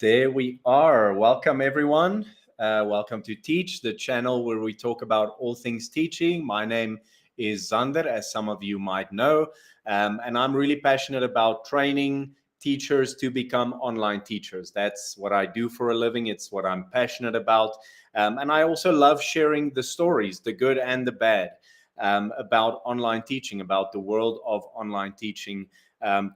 There we are. Welcome, everyone. Welcome to Teach, the channel where we talk about all things teaching. My name is Zander, as some of you might know, and I'm really passionate about training teachers to become online teachers. That's what I do for a living. It's what I'm passionate about. And I also love sharing the stories, the good and the bad, about online teaching, about the world of online teaching,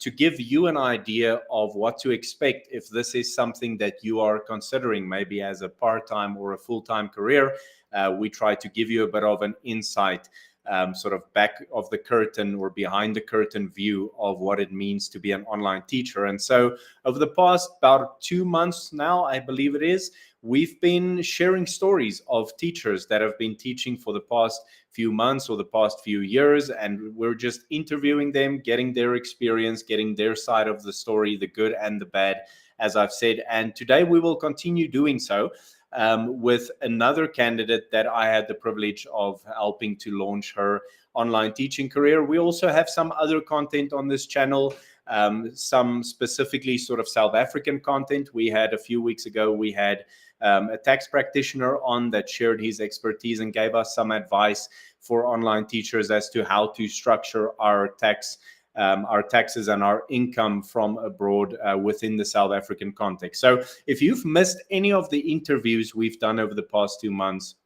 to give you an idea of what to expect if this is something that you are considering, maybe as a part-time or a full-time career. We try to give you a bit of an insight, sort of back of the curtain or behind the curtain view of what it means to be an online teacher. And so over the past about 2 months now, I believe it is, we've been sharing stories of teachers that have been teaching for the past few months or the past few years, and we're just interviewing them, getting their experience, getting their side of the story, the good and the bad, as I've said. And today we will continue doing so with another candidate that I had the privilege of helping to launch her online teaching career. We also have some other content on this channel, some specifically sort of South African content. We had a few weeks ago, we had a tax practitioner on that shared his expertise and gave us some advice for online teachers as to how to structure our taxes and our income from abroad within the South African context. So if you've missed any of the interviews we've done over the past 2 months,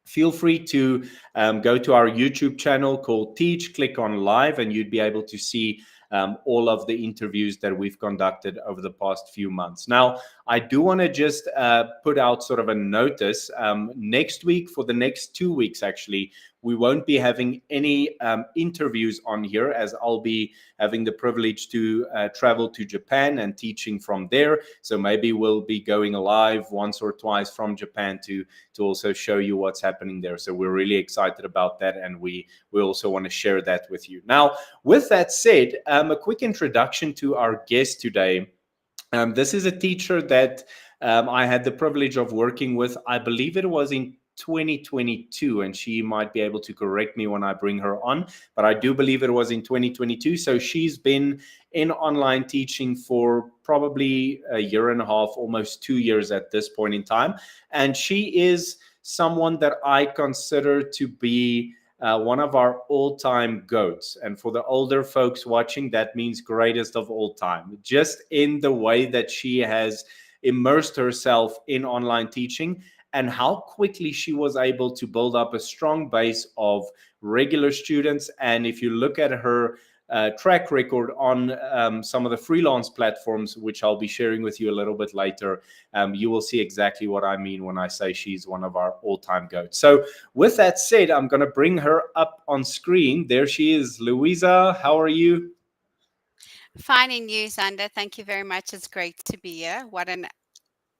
feel free to go to our YouTube channel called Teach, click on live, and you'd be able to see all of the interviews that we've conducted over the past few months. Now, I do want to just put out sort of a notice. Next week, for the next 2 weeks, actually, we won't be having any interviews on here, as I'll be having the privilege to travel to Japan and teaching from there. So maybe we'll be going live once or twice from Japan to also show you what's happening there. So we're really excited about that, and we also want to share that with you. Now, with that said, a quick introduction to our guest today. This is a teacher that I had the privilege of working with. I believe it was in 2022, and she might be able to correct me when I bring her on, but I do believe it was in 2022. So she's been in online teaching for probably a year and a half, almost 2 years at this point in time. And she is someone that I consider to be one of our all-time GOATs. And for the older folks watching, that means greatest of all time, just in the way that she has immersed herself in online teaching and how quickly she was able to build up a strong base of regular students. And if you look at her track record on some of the freelance platforms, which I'll be sharing with you a little bit later, you will see exactly what I mean when I say she's one of our all-time GOATs. So with that said, I'm going to bring her up on screen. There she is. Louisa, how are you? Fine in you, Zander. Thank you very much. It's great to be here. What an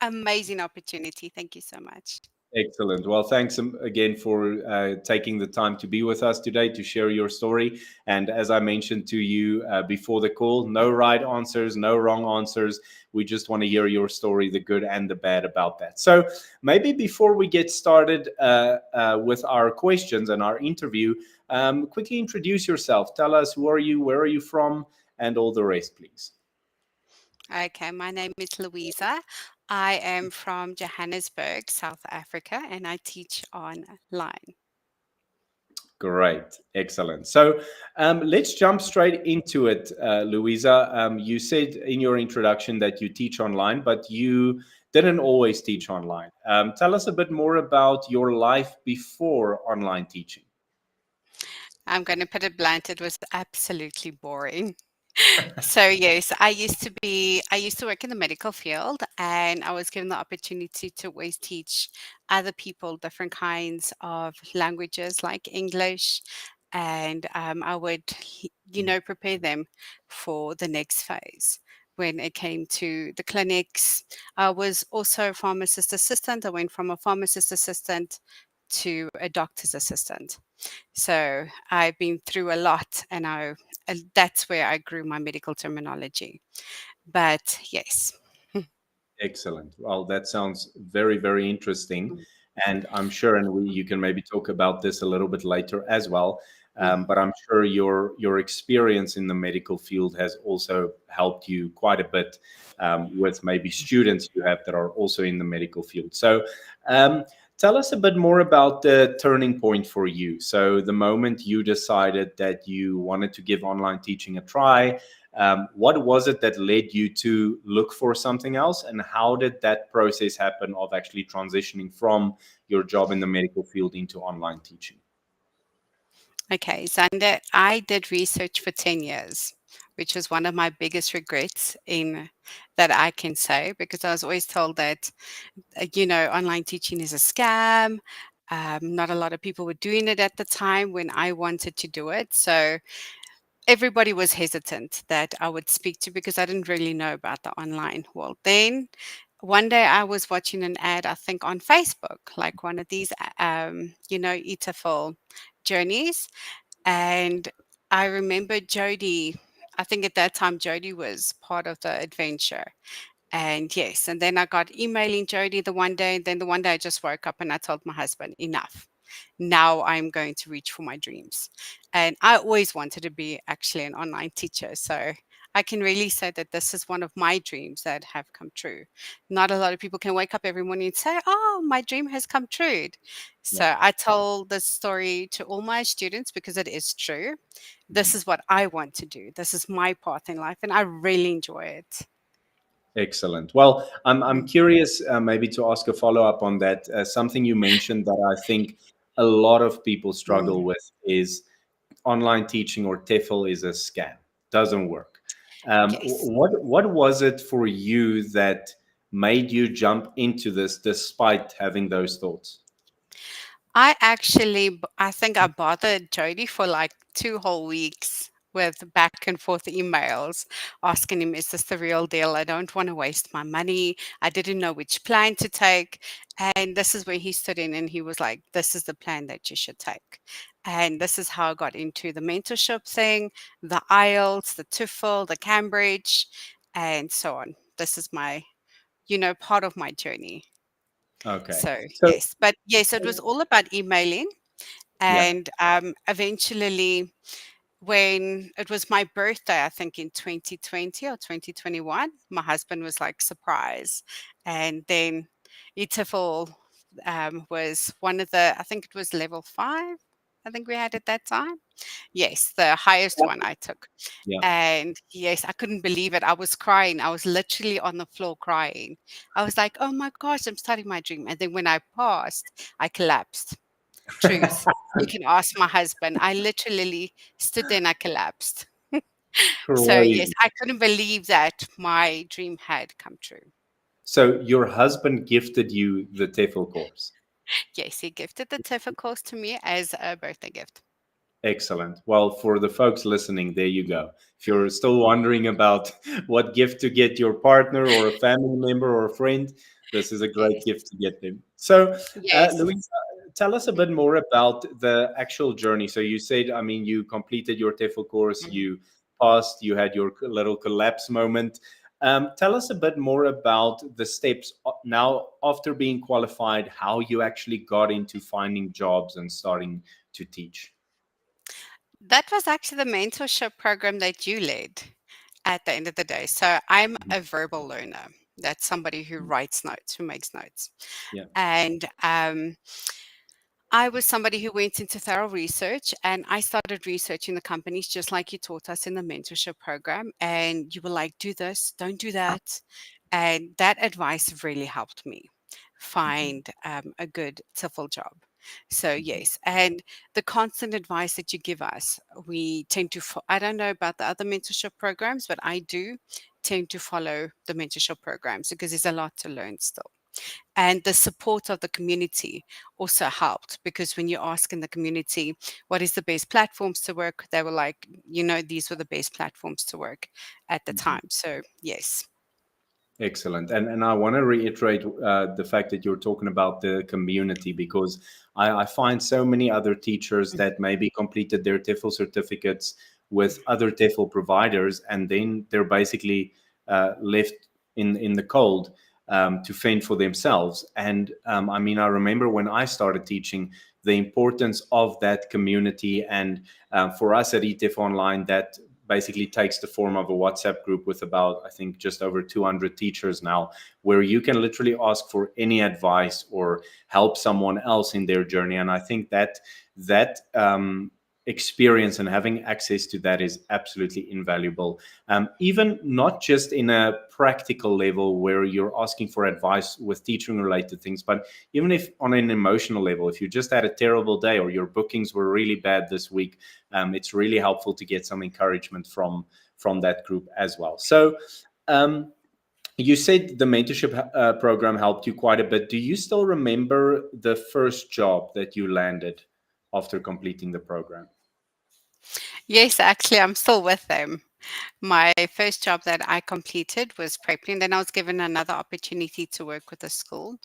amazing opportunity. Thank you so much. Excellent. Well, thanks again for taking the time to be with us today to share your story. And as I mentioned to you before the call, no right answers, no wrong answers. We just want to hear your story, the good and the bad about that. So maybe before we get started with our questions and our interview, quickly introduce yourself. Tell us, who are you, where are you from, and all the rest, please. Okay, my name is Louisa. I am from Johannesburg, South Africa, and I teach online. Great. Excellent. So let's jump straight into it, Louisa. You said in your introduction that you teach online, but you didn't always teach online. Tell us a bit more about your life before online teaching. I'm going to put it blunt, it was absolutely boring. So yes, I used to work in the medical field, and I was given the opportunity to always teach other people different kinds of languages like English, and I would, prepare them for the next phase. When it came to the clinics, I was also a pharmacist assistant. I went from a pharmacist assistant to a doctor's assistant. So I've been through a lot, and that's where I grew my medical terminology. But yes. Excellent. Well, that sounds very, very interesting. And I'm sure, and you can maybe talk about this a little bit later as well. Mhm. But I'm sure your experience in the medical field has also helped you quite a bit with maybe students you have that are also in the medical field. So um, tell us a bit more about the turning point for you. So the moment you decided that you wanted to give online teaching a try, what was it that led you to look for something else, and how did that process happen of actually transitioning from your job in the medical field into online teaching? Okay, Zander, I did research for 10 years, which was one of my biggest regrets in that I can say, because I was always told that, online teaching is a scam. Not a lot of people were doing it at the time when I wanted to do it. So everybody was hesitant that I would speak to because I didn't really know about the online world. Then one day I was watching an ad, I think on Facebook, like one of these, Etafel journeys. And I remember Jody, I think at that time Jody was part of the adventure. And yes, and then I got emailing Jody the one day, and then the one day I just woke up and I told my husband, enough. Now I'm going to reach for my dreams. And I always wanted to be actually an online teacher. So I can really say that this is one of my dreams that have come true. Not a lot of people can wake up every morning and say, oh, my dream has come true. Yeah. So I told this story to all my students because it is true. This Mhm. is what I want to do. This is my path in life, and I really enjoy it. Excellent. Well, I'm Mhm. curious maybe to ask a follow up on that. Something you mentioned that I think a lot of people struggle Mm. with is online teaching or TEFL is a scam. Doesn't work. Yes. What was it for you that made you jump into this despite having those thoughts? I think I bothered Jody for like 2 whole weeks with back and forth emails asking him, "Is this the real deal? I don't wanna waste my money. I didn't know which plan to take." And this is where he stood in and he was like, "This is the plan that you should take." And this is how I got into the mentorship thing, the IELTS, the TOEFL, the Cambridge, and so on. This is part of my journey. Okay. So, So yes. But yes, it was all about emailing. yeah. And eventually, when it was my birthday, I think in 2020 or 2021, my husband was like, surprise. And then ITIFL was one of I think it was level 5, I think we had at that time. Yes, the highest one I took. Yeah. And yes, I couldn't believe it. I was crying. I was literally on the floor crying. I was like, oh my gosh, I'm starting my dream. And then when I passed, I collapsed. Truth. You can ask my husband. I literally stood there and I collapsed. So, yes, Crazy. I couldn't believe that my dream had come true. So your husband gifted you the TEFL course. Yes, he gifted the TIFA course to me as a birthday gift. Excellent. Well, for the folks listening, there you go. If you're still wondering about what gift to get your partner or a family member or a friend, this is a great Yes. gift to get them. So, Yes. Louisa, tell us a bit more about the actual journey. So, you said, I mean, you completed your TEFL course, Mhm. you passed, you had your little collapse moment. Tell us a bit more about the steps now after being qualified, how you actually got into finding jobs and starting to teach. That was actually the mentorship program that you led at the end of the day. So I'm a verbal learner. That's somebody who writes notes, who makes notes. Yeah. And I was somebody who went into thorough research and I started researching the companies just like you taught us in the mentorship program. And you were like, do this, don't do that. And that advice really helped me Mhm, find a good TIFL job. So, mhm, yes. And the constant advice that you give us, we tend to, I don't know about the other mentorship programs, but I do tend to follow the mentorship programs because there's a lot to learn still. And the support of the community also helped because when you ask in the community, what is the best platforms to work? They were like, these were the best platforms to work at the mhm. time. So, yes. Excellent. And I want to reiterate the fact that you're talking about the community because I find so many other teachers Mm. that maybe completed their TEFL certificates with other TEFL providers, and then they're basically left in the cold to fend for themselves. And I mean, I remember when I started teaching, the importance of that community. And for us at ETF Online, that basically takes the form of a WhatsApp group with about, I think, just over 200 teachers now, where you can literally ask for any advice or help someone else in their journey. And I think that experience and having access to that is absolutely invaluable. Even not just in a practical level where you're asking for advice with teaching related things, but even if on an emotional level, if you just had a terrible day or your bookings were really bad this week, it's really helpful to get some encouragement from that group as well. So um, you said the mentorship program helped you quite a bit. Do you still remember the first job that you landed after completing the program? Yes, actually, I'm still with them. My first job that I completed was prepping, and then I was given another opportunity to work with a school.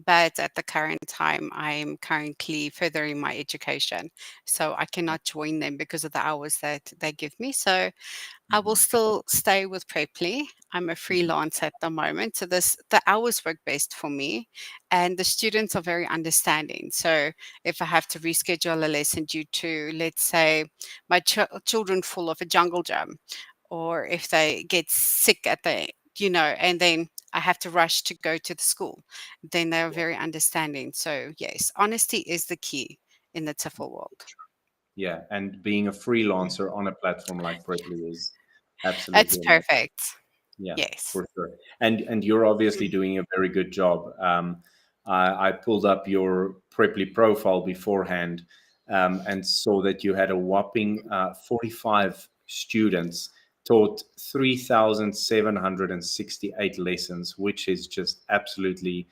But at the current time, I'm currently furthering my education. So I cannot join them because of the hours that they give me. So I will Mhm, still stay with Preply. I'm a mhm. freelance at the moment, so this the hours work best for me, and the students are very understanding. So if I have to reschedule a lesson due to, let's say, my children fall off a jungle gym, or if they get sick at the and then I have to rush to go to the school, then they're very understanding. So yes, honesty is the key in the TIFL world. Yeah, and being a freelancer on a platform like Preply is It's absolutely amazing. perfect. Yeah, Yes. for sure. And you're obviously doing a very good job. I pulled up your Preply profile beforehand, and saw that you had a whopping 45 students, taught 3,768 lessons, which is just absolutely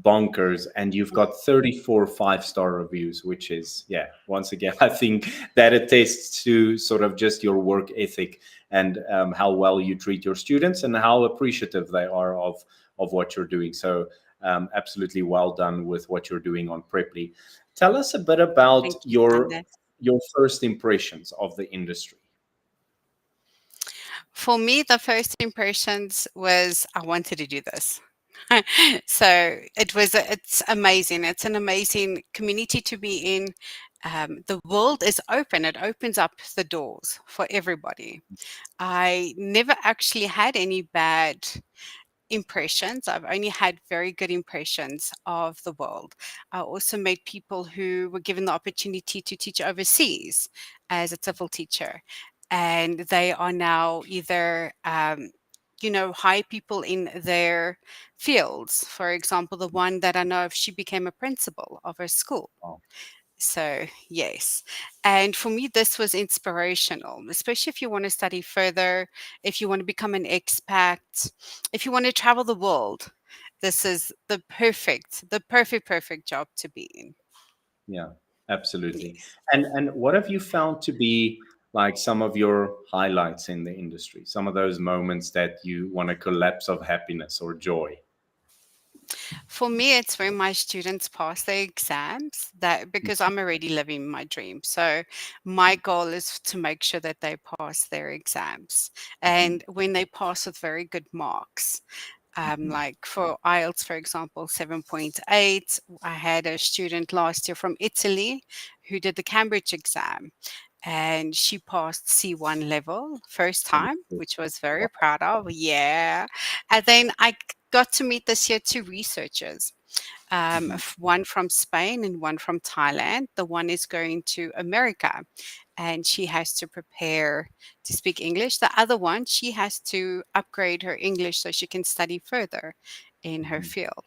bonkers. And you've got 34 five-star reviews, which is, yeah, once again, I think that attests to sort of just your work ethic and how well you treat your students and how appreciative they are of what you're doing. So absolutely well done with what you're doing on Preply. Tell us a bit about Thank you, your Sandra. first impressions of the industry. For me, the first impressions was I wanted to do this. So it's amazing. It's an amazing community to be in. The world is open. It opens up the doors for everybody. I never actually had any bad impressions. I've only had very good impressions of the world. I also met people who were given the opportunity to teach overseas as a TEFL teacher, and they are now either high people in their fields. For example, the one that I know of, she became a principal of her school. Oh, So, yes. And for me, this was inspirational, especially if you want to study further, if you want to become an expat, if you want to travel the world. This is the perfect job to be in. yeah, absolutely. Yes. And what have you found to be like some of your highlights in the industry? Some of those moments that you want to collapse of happiness or joy? For me, it's when my students pass their exams that because I'm already living my dream. So my goal is to make sure that they pass their exams. Mhm, And when they pass with very good marks, mhm, like for IELTS, for example, 7.8. I had a student last year from Italy who did the Cambridge exam and she passed C1 level first time, understood. which was very Wow. proud of. Yeah. And then got to meet this year two researchers, Mhm, one from Spain and one from Thailand. The one is going to America and she has to prepare to speak English. The other one, she has to upgrade her English so she can study further in her mhm. field.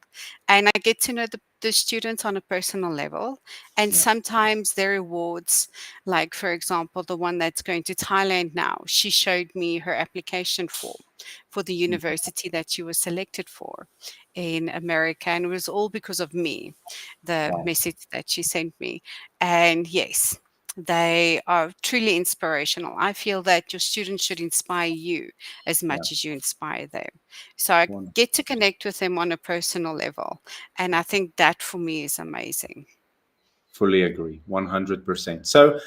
And I get to know the students on a personal level. And Yeah. sometimes their rewards, like for example, the one that's going to Thailand now, she showed me her application form for the Mhm. university that she was selected for in America. And it was all because of me, the Wow. message that she sent me. And yes, they are truly inspirational. I feel that your students should inspire you as Yeah. much as you inspire them. So I Wonderful. get to connect with them on a personal level. And I think that for me is amazing. Fully agree. 100%. So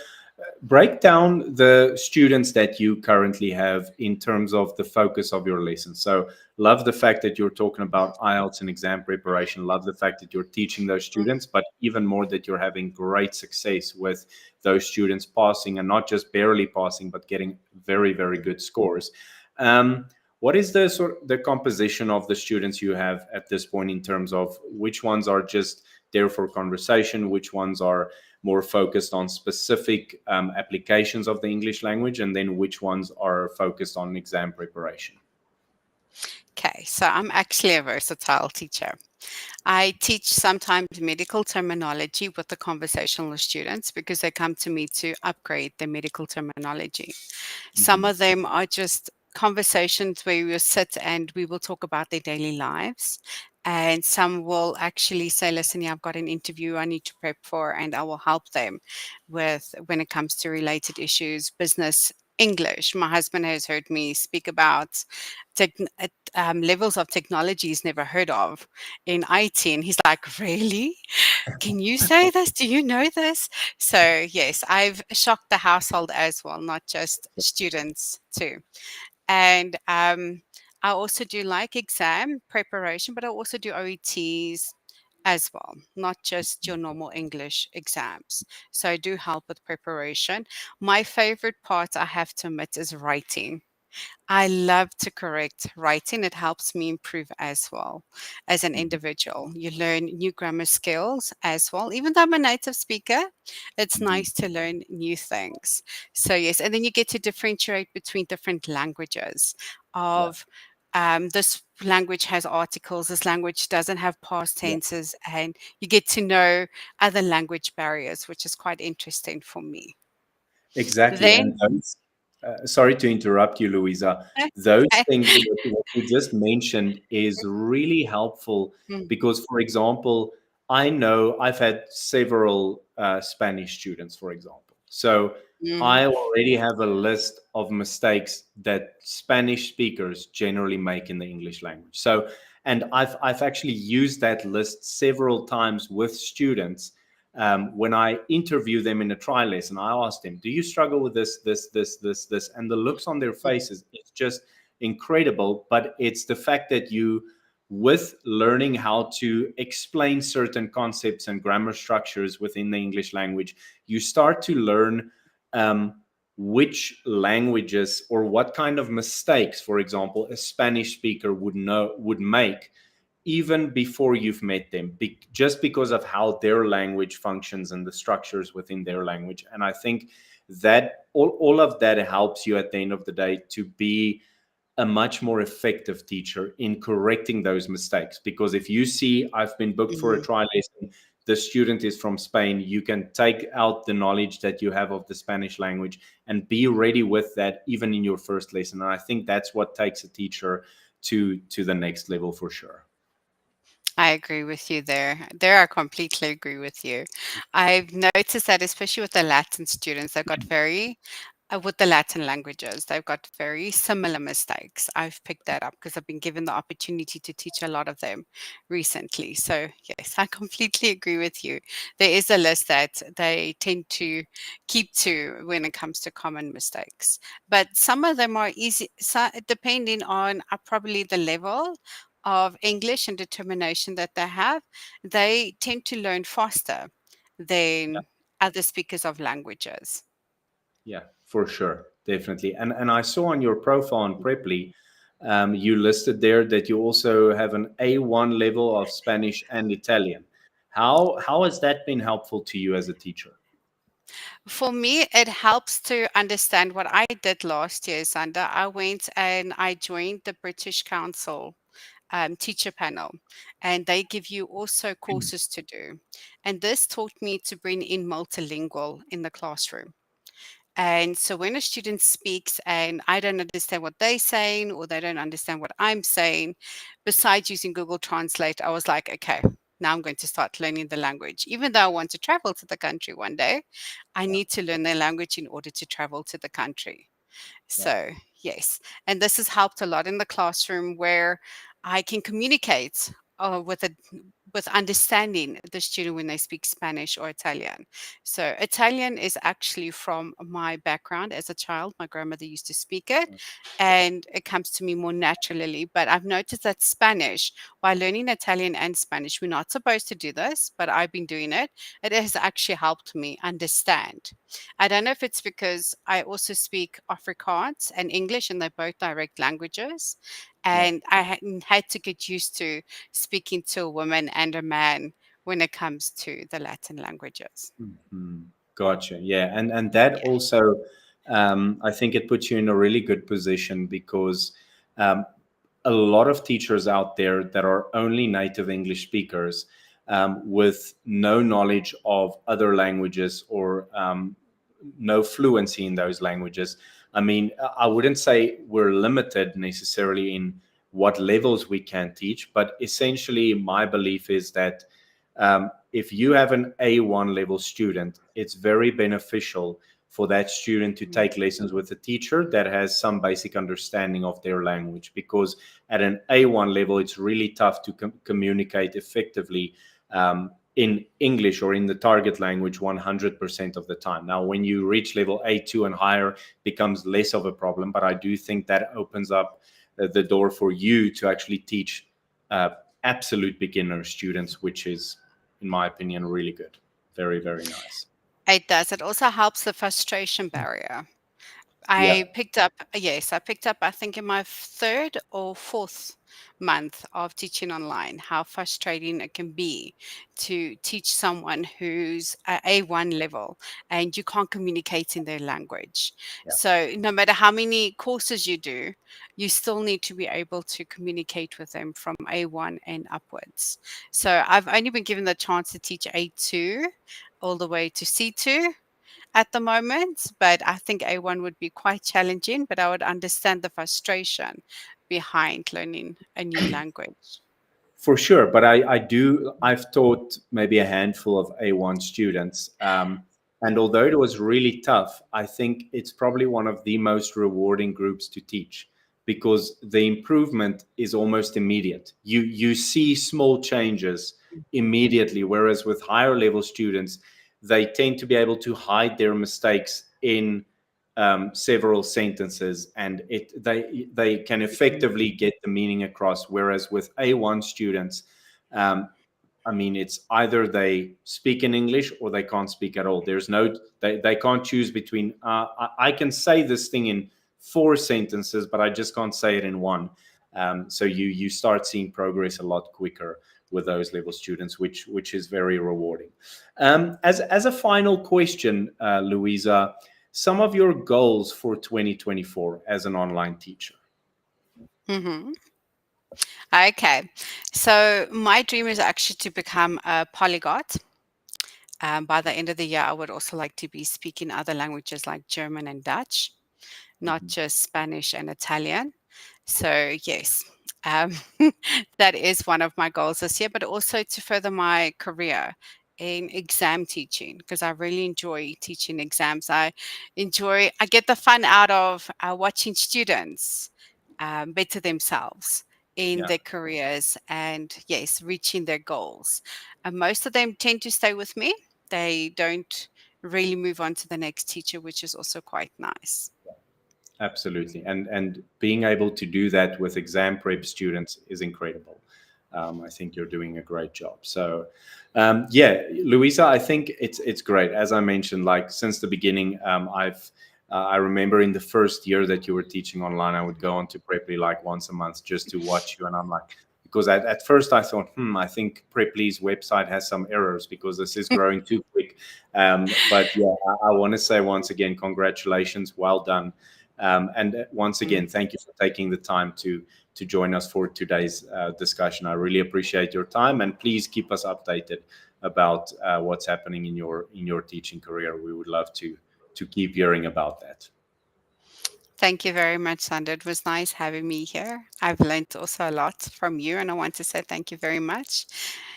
Break down the students that you currently have in terms of the focus of your lesson. So, love the fact that you're talking about IELTS and exam preparation. Love the fact that you're teaching those students, but even more that you're having great success with those students passing, and not just barely passing, but getting very, very good scores. Um, what is the composition of the students you have at this point in terms of which ones are just there for conversation, which ones are more focused on specific applications of the English language, and then which ones are focused on exam preparation? Okay, so I'm actually a versatile teacher. I teach sometimes medical terminology with the conversational students because they come to me to upgrade their medical terminology. Some Mhm. of them are just conversations where we will sit and we will talk about their daily lives. And some will actually say, listen, yeah, I've got an interview I need to prep for, and I will help them with when it comes to related issues, business, English. My husband has heard me speak about levels of technology he's never heard of in IT. And he's like, really? Can you say this? Do you know this? So, yes, I've shocked the household as well, not just students too. And I also do like exam preparation, but I also do OETs as well, not just your normal English exams. So I do help with preparation. My favorite part, I have to admit, is writing. I love to correct writing. It helps me improve as well as an Mhm. individual. You learn new grammar skills as well. Even though I'm a native speaker, it's Mhm. nice to learn new things. So, yes, and then you get to differentiate between different languages Yeah, of this language has articles, this language doesn't have past yeah. tenses, and you get to know other language barriers, which is quite interesting for me. Exactly. And Then, those, sorry to interrupt you, Louisa. that's Those okay. things, what you just mentioned, is really helpful Mm, because, for example, I know I've had several Spanish students, for example. So mm, I already have a list of mistakes that Spanish speakers generally make in the English language. So, and I've actually used that list several times with students when I interview them in a trial lesson. I ask them, "Do you struggle with this?" And the looks on their mm, faces, it's just incredible. But it's the fact that you, with learning how to explain certain concepts and grammar structures within the English language, you start to learn which languages or what kind of mistakes, for example, a Spanish speaker would make even before you've met them, just because of how their language functions and the structures within their language. And I think that all of that helps you at the end of the day to be a much more effective teacher in correcting those mistakes. Because if you see, I've been booked for a mhm. trial lesson, the student is from Spain, you can take out the knowledge that you have of the Spanish language and be ready with that even in your first lesson. And I think that's what takes a teacher to the next level for sure. I agree with you there. There, I completely agree with you. I've noticed that, especially with the Latin students, they've got very with the Latin languages, they've got very similar mistakes. I've picked that up because I've been given the opportunity to teach a lot of them recently. So, yes, I completely agree with you. There is a list that they tend to keep to when it comes to common mistakes. But some of them are easy, so depending on probably the level of English and determination that they have, they tend to learn faster than other speakers of languages. Yeah, for sure, definitely. And I saw on your profile on Preply, you listed there that you also have an A1 level of Spanish and Italian. How has that been helpful to you as a teacher? For me, it helps to understand what I did last year, Sander. I went and I joined the British Council teacher panel, and they give you also courses to do. And this taught me to bring in multilingual in the classroom. And so when a student speaks and I don't understand what they're saying or they don't understand what I'm saying, besides using Google Translate, I was like, okay, now I'm going to start learning the language. Even though I want to travel to the country one day, I Yeah, need to learn the language in order to travel to the country. yeah, So, yes. And this has helped a lot in the classroom where I can communicate with with understanding the student when they speak Spanish or Italian. So Italian is actually from my background as a child. My grandmother used to speak it, and it comes to me more naturally. But I've noticed that Spanish, while learning Italian and Spanish, we're not supposed to do this, but I've been doing it. It has actually helped me understand. I don't know if it's because I also speak Afrikaans and English, and they're both direct languages. Yeah. And I had to get used to speaking to a woman and a man when it comes to the Latin languages. Mhm. Gotcha. Yeah, and that Yeah. also, I think it puts you in a really good position because um, a lot of teachers out there that are only native English speakers with no knowledge of other languages or no fluency in those languages. I mean, I wouldn't say we're limited necessarily in what levels we can teach, but essentially, my belief is that if you have an A1 level student, it's very beneficial for that student to Mm, take lessons with a teacher that has some basic understanding of their language, because at an A1 level, it's really tough to communicate effectively in English or in the target language 100% of the time. Now, when you reach level A2 and higher, becomes less of a problem, but I do think that opens up the door for you to actually teach uh, absolute beginner students, which is, in my opinion, really good. Very, very nice. it does. It also helps the frustration barrier. Yeah. I picked up, I think, in my third or fourth month of teaching online, how frustrating it can be to teach someone who's at A1 level and you can't communicate in their language. Yeah. So, no matter how many courses you do, you still need to be able to communicate with them from A1 and upwards. So, I've only been given the chance to teach A2 all the way to C2 at the moment, but I think A1 would be quite challenging, but I would understand the frustration behind learning a new language. For sure, but I've taught maybe a handful of A1 students. And although it was really tough, I think it's probably one of the most rewarding groups to teach because the improvement is almost immediate. You see small changes immediately, whereas with higher level students, they tend to be able to hide their mistakes in several sentences, and they can effectively get the meaning across. Whereas with A1 students, um, I mean, it's either they speak in English or they can't speak at all. There's no, they can't choose between, I can say this thing in four sentences, but I just can't say it in one. So you start seeing progress a lot quicker with those level students, which is very rewarding. As a final question, Louisa, some of your goals for 2024 as an online teacher. Hmm. Okay. So, my dream is actually to become a polyglot. By the end of the year, I would also like to be speaking other languages like German and Dutch, not Mhm. just Spanish and Italian. So, yes, um, that is one of my goals this year, but also to further my career in exam teaching because I really enjoy teaching exams. I get the fun out of watching students better themselves in Yeah. their careers and, yes, reaching their goals. And most of them tend to stay with me. They don't really move on to the next teacher, which is also quite nice. Absolutely, and being able to do that with exam prep students is incredible. I think you're doing a great job. So, yeah, Louisa, I think it's great. As I mentioned, like since the beginning, I remember in the first year that you were teaching online, I would go on to Preply like once a month just to watch you, and I'm like, because at first I thought, I think Preply's website has some errors because this is growing too quick. But yeah, I want to say once again, congratulations, well done. And once Mm. again, thank you for taking the time to join us for today's discussion. I really appreciate your time, and please keep us updated about what's happening in your teaching career. We would love to keep hearing about that. Thank you very much, Sandra. It was nice having me here. I've learned also a lot from you, and I want to say thank you very much.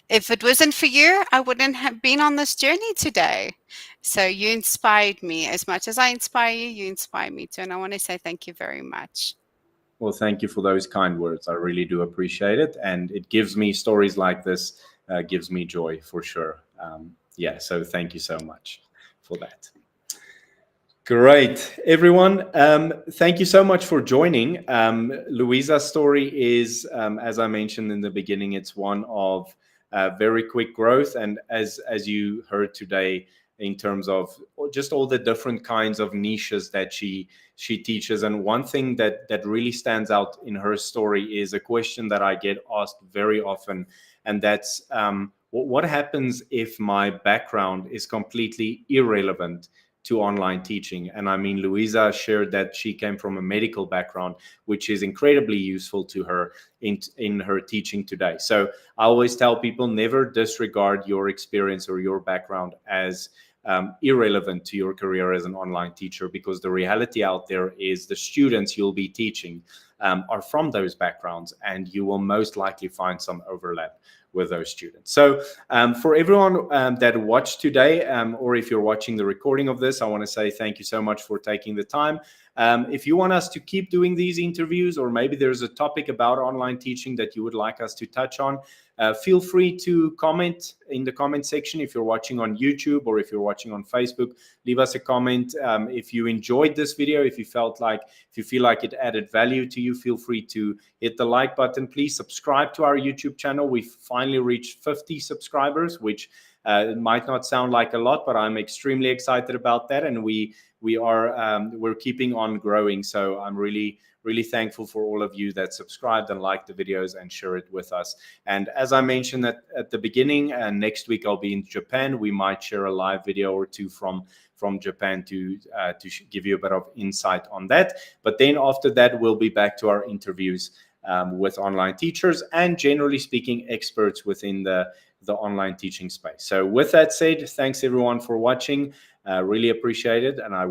If it wasn't for you, I wouldn't have been on this journey today. So you inspired me. As much as I inspire you, you inspire me too. And I want to say thank you very much. Well, thank you for those kind words. I really do appreciate it, and it gives me stories like this gives me joy for sure. Yeah, so thank you so much for that. Great, everyone. Thank you so much for joining. Louisa's story is, as I mentioned in the beginning, it's one of very quick growth, and as you heard today, in terms of just all the different kinds of niches that she teaches. And one thing that really stands out in her story is a question that I get asked very often, and that's what happens if my background is completely irrelevant to online teaching. And I mean, Louisa shared that she came from a medical background, which is incredibly useful to her in her teaching today. So I always tell people, never disregard your experience or your background as irrelevant to your career as an online teacher, because the reality out there is the students you'll be teaching are from those backgrounds, and you will most likely find some overlap with those students. So for everyone that watched today, or if you're watching the recording of this, I want to say thank you so much for taking the time. If you want us to keep doing these interviews, or maybe there's a topic about online teaching that you would like us to touch on, feel free to comment in the comment section. If you're watching on YouTube or if you're watching on Facebook, leave us a comment. If you enjoyed this video, if you feel like it added value to you, feel free to hit the like button. Please subscribe to our YouTube channel. We've finally reached 50 subscribers, which it might not sound like a lot, but I'm extremely excited about that, and we're keeping on growing. So I'm really thankful for all of you that subscribed and liked the videos and share it with us. And as I mentioned at the beginning, next week I'll be in Japan. We might share a live video or two from Japan to give you a bit of insight on that. But then after that, we'll be back to our interviews with online teachers and, generally speaking, experts within the online teaching space. So with that said, thanks everyone for watching. Really appreciate it, and I